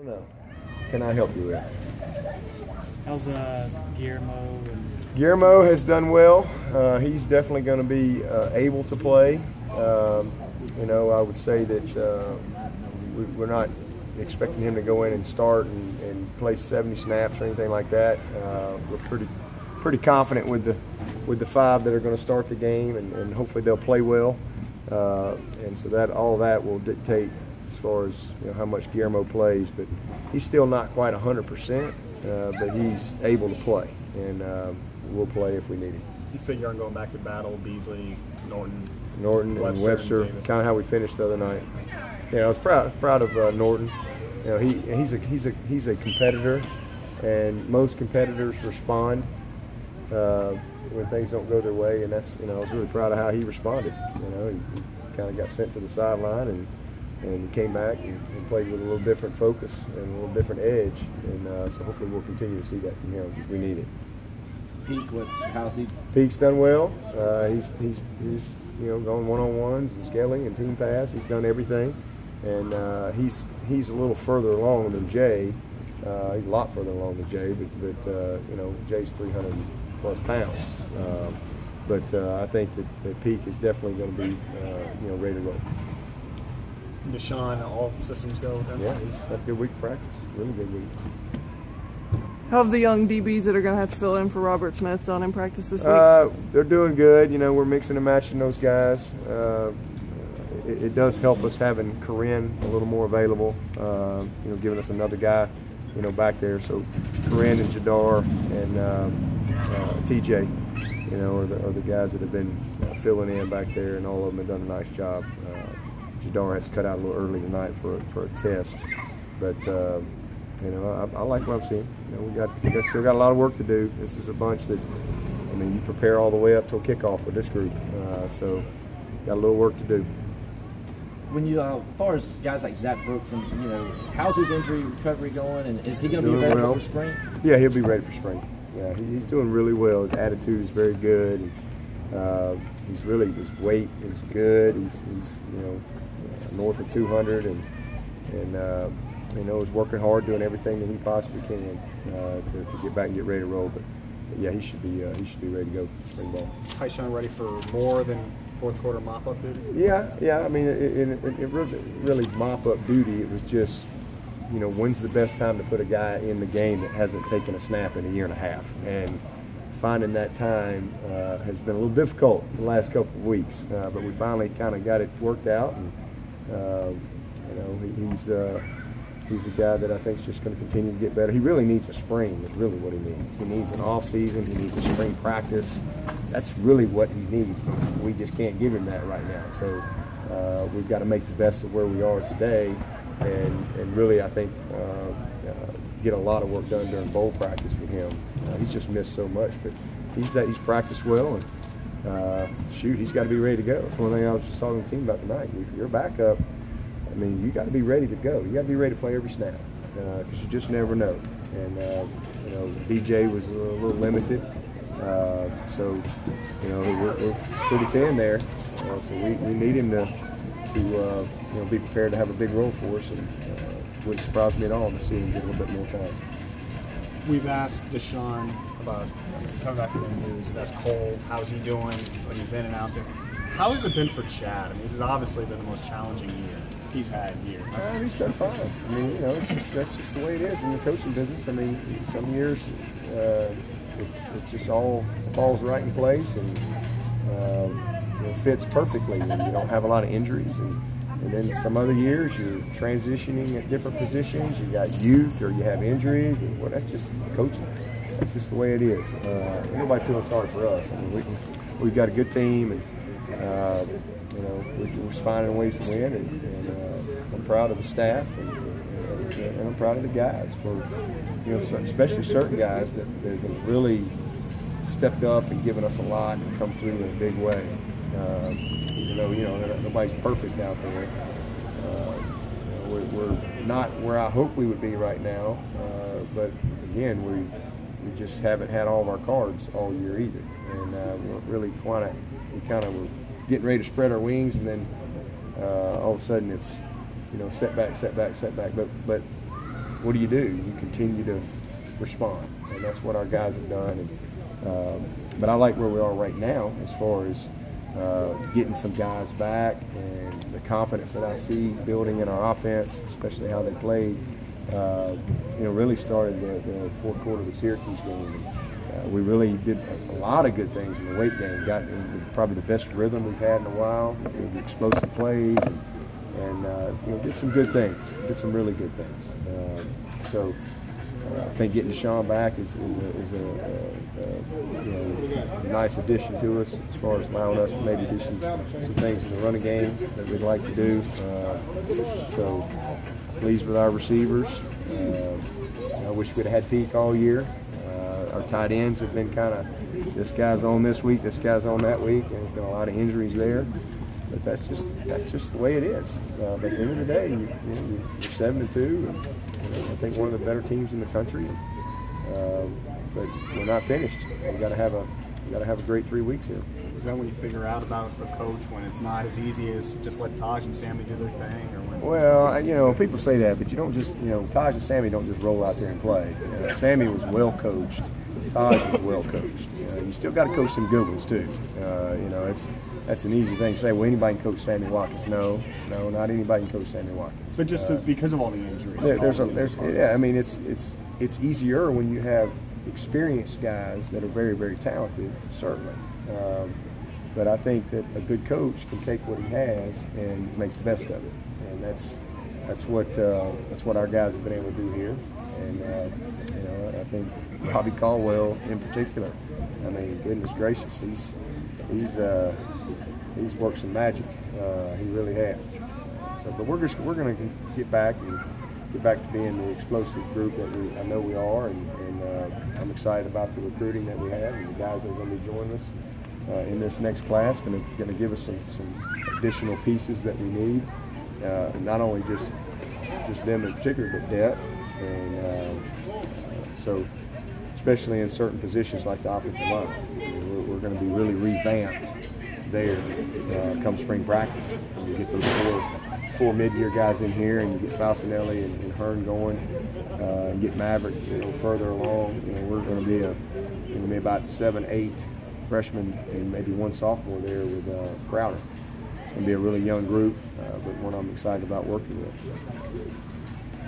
No. Can I help you with? How's Guillermo? Guillermo has done well. He's definitely going to be able to play. I would say that we're not expecting him to go in and start and play 70 snaps or anything like that. We're pretty confident with the 5 that are going to start the game, and hopefully they'll play well. And so that all that will dictate as far as how much Guillermo plays, but he's still not quite 100%, but he's able to play, and we'll play if we need him. You figure on going back to Battle, Beasley, Norton and Webster, kind of how we finished the other night. I was proud of Norton. He's a competitor, and most competitors respond when things don't go their way, and that's I was really proud of how he responded. He kind of got sent to the sideline and came back and played with a little different focus and a little different edge, and so hopefully we'll continue to see that from him because we need it. Peak, how's he? Peak's done well. He's going one-on-ones and scaling and team pass. He's done everything, and he's a little further along than Jay. He's a lot further along than Jay, but Jay's 300+ pounds. But I think that Peak is definitely going to be ready to roll. Deshaun, all systems go with him? Yeah, he's had a good week of practice. Really good week. How have the young DBs that are going to have to fill in for Robert Smith done in practice this week? They're doing good. We're mixing and matching those guys. It does help us having Corinne a little more available, giving us another guy, back there. So Corinne and Jadar and TJ, are the guys that have been filling in back there, and all of them have done a nice job. Jadar had to cut out a little early tonight for a test, but I like what I'm seeing. We still got a lot of work to do. This is a bunch that, you prepare all the way up till kickoff with this group, so got a little work to do. When you, as far as guys like Zach Brooks, and how's his injury recovery going, and is he going to be ready for spring? Yeah, he'll be ready for spring. Yeah, he's doing really well. His attitude is very good. His weight is good. He's north of 200, and is working hard, doing everything that he possibly can to get back and get ready to roll. But yeah, he should be ready to go for spring ball. Is Tyshawn ready for more than fourth quarter mop-up duty? Yeah. It wasn't really mop-up duty. It was just, when's the best time to put a guy in the game that hasn't taken a snap in a year and a half? And finding that time has been a little difficult the last couple of weeks, but we finally kind of got it worked out. And he's a guy that I think is just going to continue to get better. He really needs a spring. Is really what he needs. He needs an off season. He needs a spring practice. That's really what he needs. But we just can't give him that right now. So we've got to make the best of where we are today, and really I think get a lot of work done during bowl practice with him. He's just missed so much, but he's practiced well, and he's got to be ready to go. That's one thing I was just talking to the team about tonight. If you're a backup, you got to be ready to go. You got to be ready to play every snap because you just never know. And BJ was a little limited, so we're pretty thin there. So we need him to be prepared to have a big role for us, and wouldn't surprise me at all to see him get a little bit more time. We've asked Deshaun about coming back to the news. We've asked Cole, how's he doing when he's in and out there. How has it been for Chad? This has obviously been the most challenging year he's had here. He's done fine. That's just the way it is in the coaching business. Some years it just all falls right in place and it fits perfectly, and you don't have a lot of injuries. And then some other years you're transitioning at different positions. You got youth or you have injuries. Well, that's just coaching. That's just the way it is. Nobody feeling sorry for us. We've got a good team, and we're finding ways to win. And I'm proud of the staff, and I'm proud of the guys for especially certain guys that have really stepped up and given us a lot and come through in a big way. Nobody's perfect out there. We're not where I hope we would be right now, but again, we just haven't had all of our cards all year either, and we're really we kind of were getting ready to spread our wings, and then all of a sudden it's setback. But what do? You continue to respond, and that's what our guys have done. But I like where we are right now as far as getting some guys back and the confidence that I see building in our offense, especially how they played. Really started the fourth quarter of the Syracuse game. We really did a lot of good things in the weight game. Got in probably the best rhythm we've had in a while. The explosive plays and did some good things. Did some really good things. So I think getting Deshaun back is a nice addition to us as far as allowing us to maybe do some things in the running game that we'd like to do. So pleased with our receivers. I wish we'd have had Peak all year. Our tight ends have been kind of, this guy's on this week, this guy's on that week, and there's been a lot of injuries there. But that's just the way it is. But at the end of the day, you're 7-2, and I think one of the better teams in the country. But we're not finished. We got to have a great 3 weeks here. Is that when you figure out about a coach when it's not as easy as just let Taj and Sammy do their thing, or when? Well, people say that, but you don't just, Taj and Sammy don't just roll out there and play. Sammy was well coached. Taj was well coached. You still got to coach some good ones too. That's an easy thing to say. Well, anybody can coach Sammy Watkins. No, not anybody can coach Sammy Watkins. But just because of all the injuries. It's easier when you have experienced guys that are very, very talented, certainly. But I think that a good coach can take what he has and make the best of it, and that's what our guys have been able to do here. And I think Bobby Caldwell in particular. I mean, goodness gracious, he's worked some magic. He really has. So, but we're going to get back to being the explosive group that I know we are, and I'm excited about the recruiting that we have and the guys that are going to be joining us in this next class. Going to give us some additional pieces that we need, and not only just them in particular, but depth, and so especially in certain positions like the offensive line, we're going to be really revamped there come spring practice. And you get those four mid-year guys in here, and you get Falcinelli and Hearn going, and get Maverick further along. We're going to be about 7-8 freshmen and maybe one sophomore there with Crowder. It's going to be a really young group, but one I'm excited about working with.